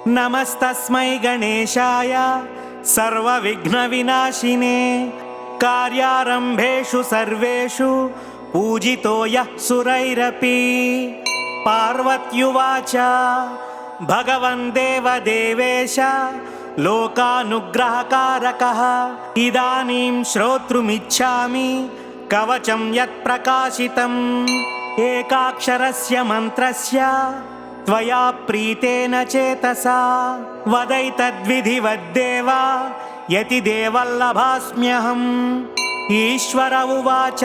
नमस्तस्मै गणेशाय सर्वविघ्नविनाशिने कार्यारम्भेषु सर्वेषु पूजितो यः सुरैरपि। पार्वत्युवाच भगवन् देवदेवेश लोकानुग्रहकारकः इदानीं श्रोतुमिच्छामि कवचं यत्प्रकाशितम् एकाक्षरस्य मन्त्रस्य त्वया प्रीतेन चेतसा वदैतद्विधिवद्देव यतिदेवल्लभास्म्यहम्। ईश्वर उवाच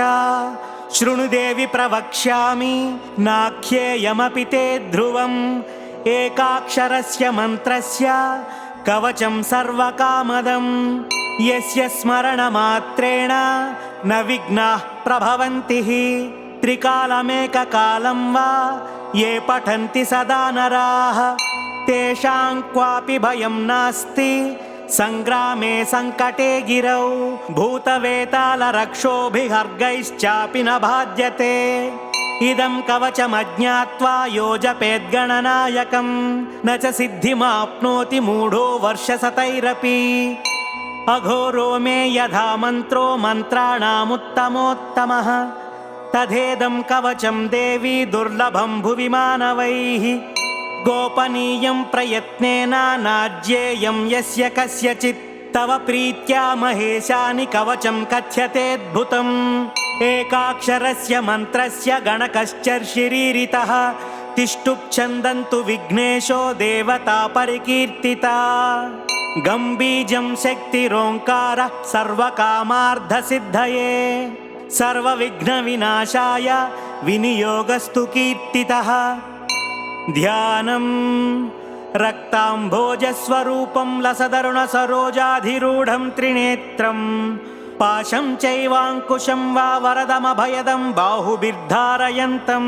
शृणुदेवि प्रवक्ष्यामि नाख्येयमपि ते ध्रुवम् एकाक्षरस्य मन्त्रस्य कवचं सर्वकामदम् यस्य स्मरणमात्रेण न विघ्नाः प्रभवन्ति त्रिकालमेककालं वा ये पठन्ति सदा नराः तेषां क्वापि भयं नास्ति संग्रामे संकटे गिरौ भूतवेतालरक्षोभिहर्गैश्चापि न बाध्यते। इदं कवचमज्ञात्वा यो जपेद्गणनायकं न च सिद्धिमाप्नोति मूढो वर्षशतैरपि। अघोरो मे यथा मन्त्रो मन्त्राणामुत्तमोत्तमः तथेदं कवचं देवी दुर्लभं भुवि मानवैः गोपनीयं प्रयत्नेन नाज्येयं यस्य कस्यचित् तव प्रीत्या महेशानि कवचं कथ्यतेऽद्भुतम् एकाक्षरस्य मन्त्रस्य गणकश्चर्षिरीरितः तिष्ठुप्छन्दन्तु विघ्नेशो देवता परिकीर्तिता गम्बीजं शक्तिरोङ्कारः सर्वकामार्थसिद्धये सर्वविघ्नविनाशाय विनियोगस्तु कीर्तितः। ध्यानं रक्ताम्भोजस्वरूपं लसदरुणसरोजाधिरूढं त्रिनेत्रं पाशं चैवाङ्कुशं वा वरदमभयदं बाहुभिर्धारयन्तं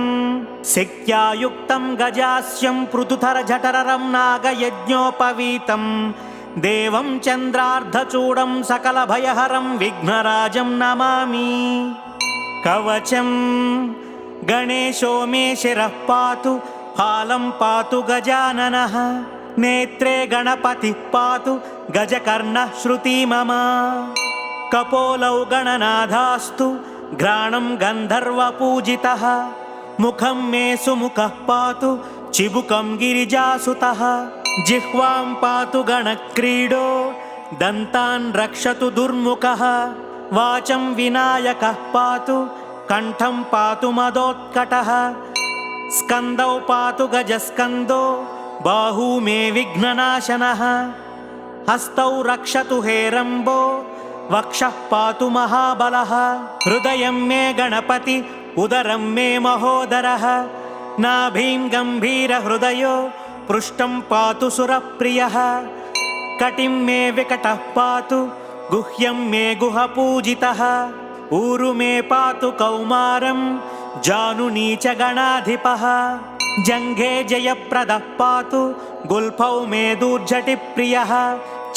शक्त्या युक्तं गजास्यं पृथुधरजठरं नागयज्ञोपवीतं देवं चन्द्रार्धचूडं सकलभयहरं विघ्नराजं नमामि। कवचं गणेशो मे शिरः पातु फालं पातु गजाननः नेत्रे गणपतिः पातु गजकर्णः श्रुती मम कपोलौ गणनाथास्तु घ्राणं गन्धर्वपूजितः मुखं मे सुमुखः पातु चिबुकं गिरिजासुतः जिह्वां पातु गणक्रीडो दन्तान् रक्षतु दुर्मुखः वाचं विनायकः पातु कण्ठं पातु मदोत्कटः स्कन्दौ पातु गजस्कन्दो बाहू मे विघ्ननाशनः हस्तौ रक्षतु हेरम्बो वक्षः पातु महाबलः हृदयं मे गणपति उदरं मे महोदरः नाभिं गम्भीरहृदयो पृष्ठं पातु सुरप्रियः कटिं मे विकटः पातु गुह्यं मे गुहपूजितः ऊरु मे पातु कौमारं जानुनी च गणाधिपः जङ्घे जयप्रदः पातु गुल्फौ मे दूर्झटिप्रियः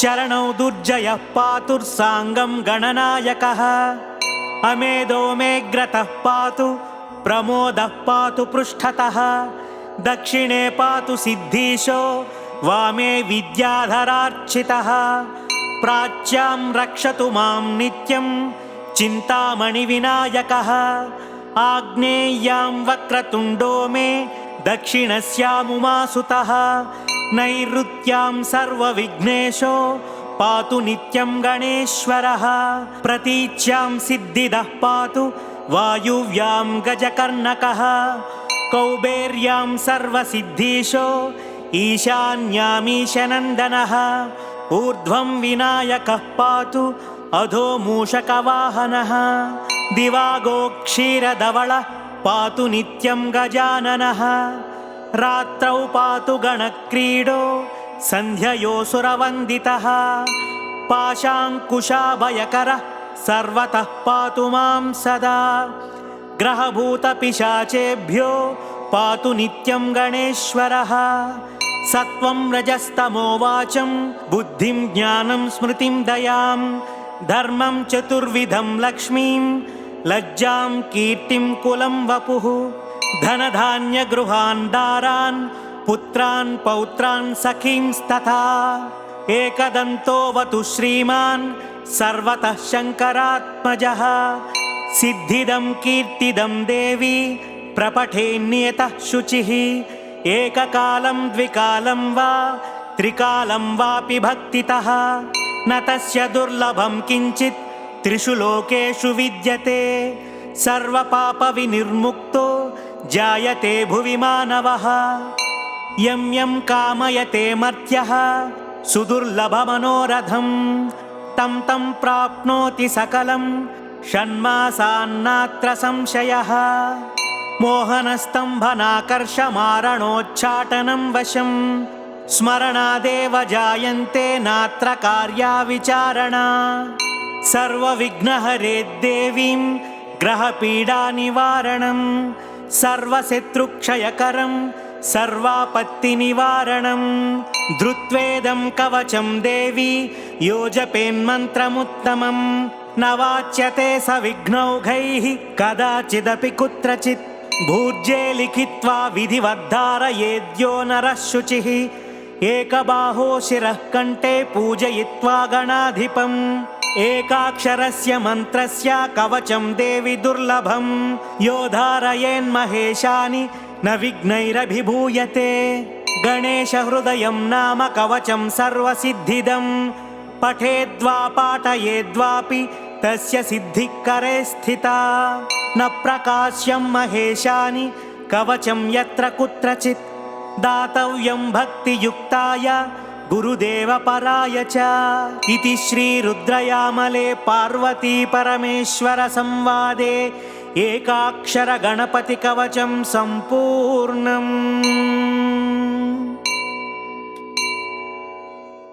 चरणौ दुर्जयः पातुर्साङ्गं गणनायकः अमेदो मे ग्रतः पातु प्रमोदः पातु पृष्ठतः दक्षिणे पातु सिद्धीशो वामे विद्याधरार्चितः प्राच्यां रक्षतु मां नित्यं चिन्तामणिविनायकः आग्नेय्यां वक्रतुण्डो मे दक्षिणस्यामुमासुतः नैऋत्यां सर्वविघ्नेशो पातु नित्यं गणेश्वरः प्रतीच्यां सिद्धिदः पातु वायुव्यां गजकर्णकः कौबेर्यां सर्वसिद्धीशो ईशान्यामीशनन्दनः ऊर्ध्वं विनायकः पातु अधो मूषकवाहनः दिवागो क्षीरधवलः पातु नित्यं गजाननः रात्रौ पातु गणक्रीडो सन्ध्ययोऽसुरवन्दितः पाशाङ्कुशाभयकरः सर्वतः पातु मां सदा ग्रहभूतपिशाचेभ्यो पातु नित्यं गणेश्वरः सत्वं रजस्तमो वाचं बुद्धिं ज्ञानं स्मृतिं दयां धर्मं चतुर्विधं लक्ष्मीं लज्जां कीर्तिं कुलं वपुः धनधान्यगृहान् दारान् पुत्रान् पौत्रान् सखींस्तथा एकदन्तोऽवतु श्रीमान् सर्वतः शङ्करात्मजः सिद्धिदं कीर्तिदं देवी प्रपठेन्नियतः शुचिः एककालं द्विकालं वा त्रिकालं वापि भक्तितः न तस्य दुर्लभं किञ्चित् त्रिषु लोकेषु विद्यते सर्वपापविनिर्मुक्तो जायते भुवि मानवः यं यं कामयते मर्त्यः सुदुर्लभमनोरथं तं तं प्राप्नोति सकलं षण्मासान्नात्र संशयः मोहनस्तम्भनाकर्षमारणोच्चाटनं वशं स्मरणादेव जायन्ते नात्र कार्या विचारणा सर्वविघ्नहरे देवीं ग्रहपीडानिवारणं सर्वशत्रुक्षयकरं सर्वापत्तिनिवारणं धृत्वेदं कवचं देवी यो जपेन्मन्त्रमुत्तमं न वाच्यते सविघ्नौघैः कदाचिदपि कुत्रचित् भूर्जे लिखित्वा विधिवद्धारयेद्यो नरः शुचिः एकबाहो शिरः कण्ठे पूजयित्वा गणाधिपम् एकाक्षरस्य मन्त्रस्य कवचं देवि दुर्लभं यो धारयेन्महेशानि न विघ्नैरभिभूयते गणेशहृदयं नाम कवचं सर्वसिद्धिदं पठेद्वा पाठयेद्वापि तस्य सिद्धिकरे स्थिता न प्रकाश्यं महेशानि कवचं यत्र कुत्रचित् दातव्यं भक्तियुक्ताय गुरुदेवपराय च इति श्रीरुद्रयामले पार्वती परमेश्वर संवादे एकाक्षर गणपति कवचं सम्पूर्णम्।